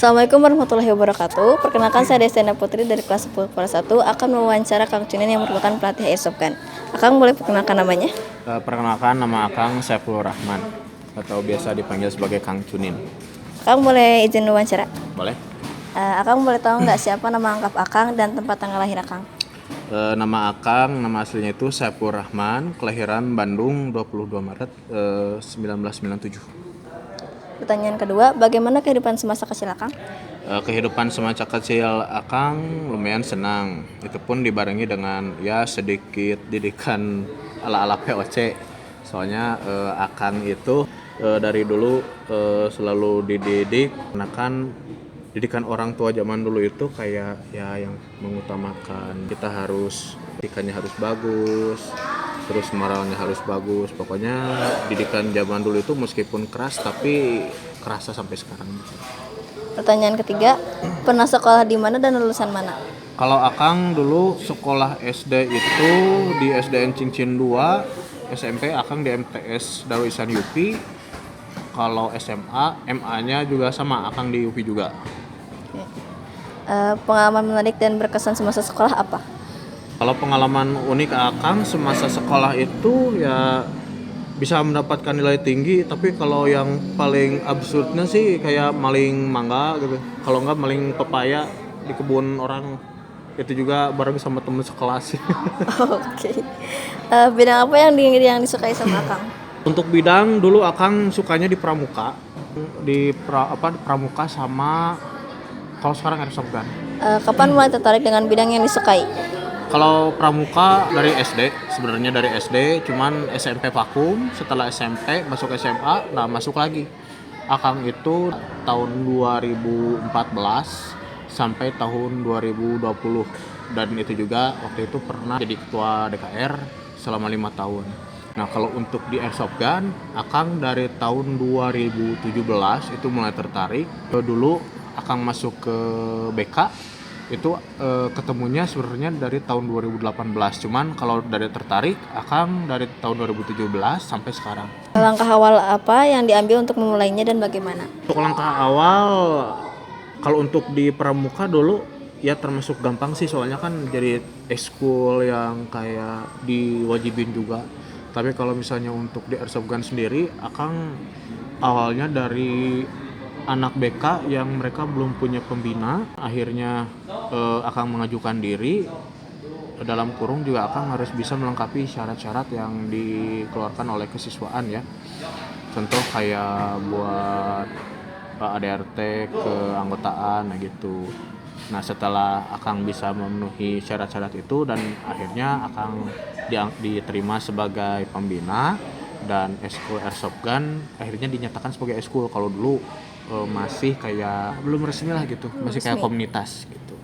Assalamualaikum warahmatullahi wabarakatuh. Perkenalkan saya Desena Putri dari kelas 10 kelas 1 akan mewawancara Kang Cunin yang merupakan pelatih Airsoft Gun. Akang boleh perkenalkan namanya? Perkenalkan, nama Akang Saiful Rahman atau biasa dipanggil sebagai Kang Cunin. Akang boleh izin wawancara? Boleh? Akang boleh tahu nggak siapa nama lengkap Akang dan tempat tanggal lahir Akang? Nama Akang, nama aslinya itu Saiful Rahman, kelahiran Bandung 22 Maret 1997. Pertanyaan kedua, bagaimana kehidupan semasa kecil Akang? Kehidupan semasa kecil Akang lumayan senang. Itu pun dibarengi dengan ya sedikit didikan ala-ala POC. Soalnya Akang itu dari dulu selalu dididik, karena kan didikan orang tua zaman dulu itu kayak ya yang mengutamakan kita harus didikannya harus bagus, terus moralnya harus bagus. Pokoknya didikan zaman dulu itu meskipun keras tapi kerasa sampai sekarang. Pertanyaan ketiga, pernah sekolah di mana dan lulusan mana? Kalau Akang dulu sekolah SD itu di SDN Cincin 2, SMP Akang di MTS Darul Ihsan Yupi. Kalau SMA, MA-nya juga sama Akang di Yupi juga. Oke. Pengalaman menarik dan berkesan semasa sekolah apa? Kalau pengalaman unik Akang semasa sekolah itu ya bisa mendapatkan nilai tinggi, tapi kalau yang paling absurdnya sih kayak maling mangga gitu. Kalau enggak maling pepaya di kebun orang. Itu juga bareng sama temen sekelas. Oke. Bidang apa yang disukai sama Akang? Untuk bidang dulu Akang sukanya di pramuka. Di pramuka sama kalau sekarang airsoft gun. Kapan mulai tertarik dengan bidang yang disukai? Kalau pramuka dari SD, sebenarnya dari SD, cuman SMP vakum, setelah SMP masuk SMA, nah masuk lagi. Akang itu tahun 2014 sampai tahun 2020, dan itu juga waktu itu pernah jadi ketua DKR selama 5 tahun. Nah kalau untuk di airsoft gun, Akang dari tahun 2017 itu mulai tertarik. Dulu Akang masuk ke BK, itu ketemunya sebenarnya dari tahun 2018, cuman kalau dari tertarik Akang dari tahun 2017 sampai sekarang. Langkah awal apa yang diambil untuk memulainya dan bagaimana? Untuk langkah awal, kalau untuk di pramuka dulu ya termasuk gampang sih, soalnya kan jadi ekskul yang kayak diwajibin juga. Tapi kalau misalnya untuk di airsoft gun sendiri, Akang awalnya dari anak BK yang mereka belum punya pembina, akhirnya Akang mengajukan diri. Dalam kurung juga Akang harus bisa melengkapi syarat-syarat yang dikeluarkan oleh kesiswaan ya. Contoh kayak buat ADRT keanggotaan gitu. Nah setelah Akang bisa memenuhi syarat-syarat itu dan akhirnya Akang diterima sebagai pembina dan eskul airsoft gun akhirnya dinyatakan sebagai eskul. Kalau dulu masih kayak belum resmi lah gitu, masih kayak komunitas gitu.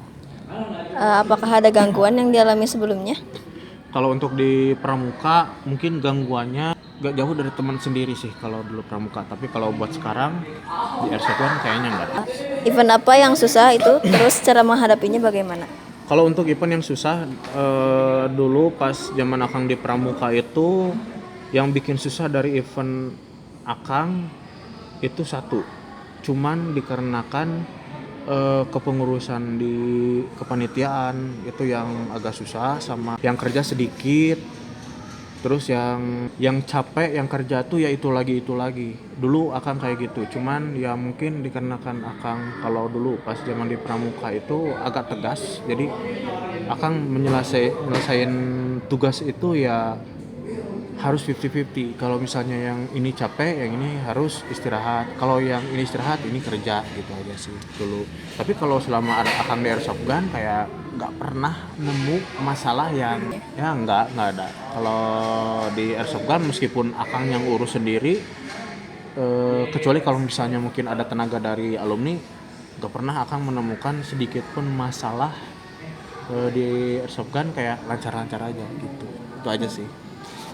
Apakah ada gangguan yang dialami sebelumnya? Kalau untuk di pramuka mungkin gangguannya gak jauh dari teman sendiri sih kalau dulu pramuka, tapi kalau buat sekarang di airsoft gun kayaknya enggak. Event apa yang susah itu, terus cara menghadapinya bagaimana? Kalau untuk event yang susah, dulu pas zaman Akang di pramuka itu yang bikin susah dari event Akang itu satu, cuman dikarenakan kepengurusan di kepanitiaan itu yang agak susah, sama yang kerja sedikit, terus yang capek yang kerja tuh ya itu lagi. Dulu Akang kayak gitu, cuman ya mungkin dikarenakan Akang kalau dulu pas zaman di pramuka itu agak tegas, jadi Akang menyelesaikan tugas itu ya harus 50-50. Kalau misalnya yang ini capek, yang ini harus istirahat. Kalau yang ini istirahat, ini kerja gitu aja sih dulu. Tapi kalau selama ada Akang di airsoft gun kayak nggak pernah nemu masalah yang ya nggak ada. Kalau di airsoft gun meskipun Akang yang urus sendiri, kecuali kalau misalnya mungkin ada tenaga dari alumni, nggak pernah Akang menemukan sedikit pun masalah di airsoft gun, kayak lancar-lancar aja gitu. Itu aja sih.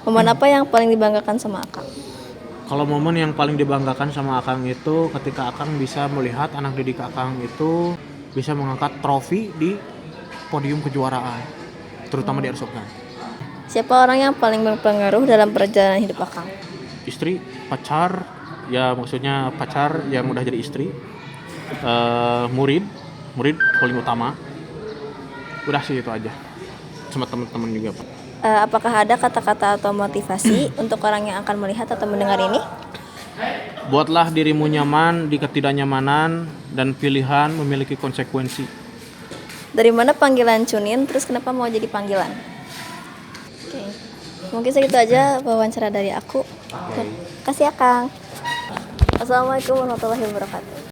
Momen apa yang paling dibanggakan sama Akang? Kalau momen yang paling dibanggakan sama Akang itu ketika Akang bisa melihat anak didik Akang itu bisa mengangkat trofi di podium kejuaraan, terutama di airsoft gun. Siapa orang yang paling berpengaruh dalam perjalanan hidup Akang? Istri, pacar, ya maksudnya pacar yang udah jadi istri. murid paling utama. Udah sih itu aja, sama teman-teman juga Pak. Apakah ada kata-kata atau motivasi untuk orang yang akan melihat atau mendengar ini? Buatlah dirimu nyaman di ketidaknyamanan, dan pilihan memiliki konsekuensi. Dari mana panggilan Chunin, terus kenapa mau jadi panggilan? Oke. Mungkin segitu aja wawancara dari aku. Terima kasih ya Kang. Assalamualaikum warahmatullahi wabarakatuh.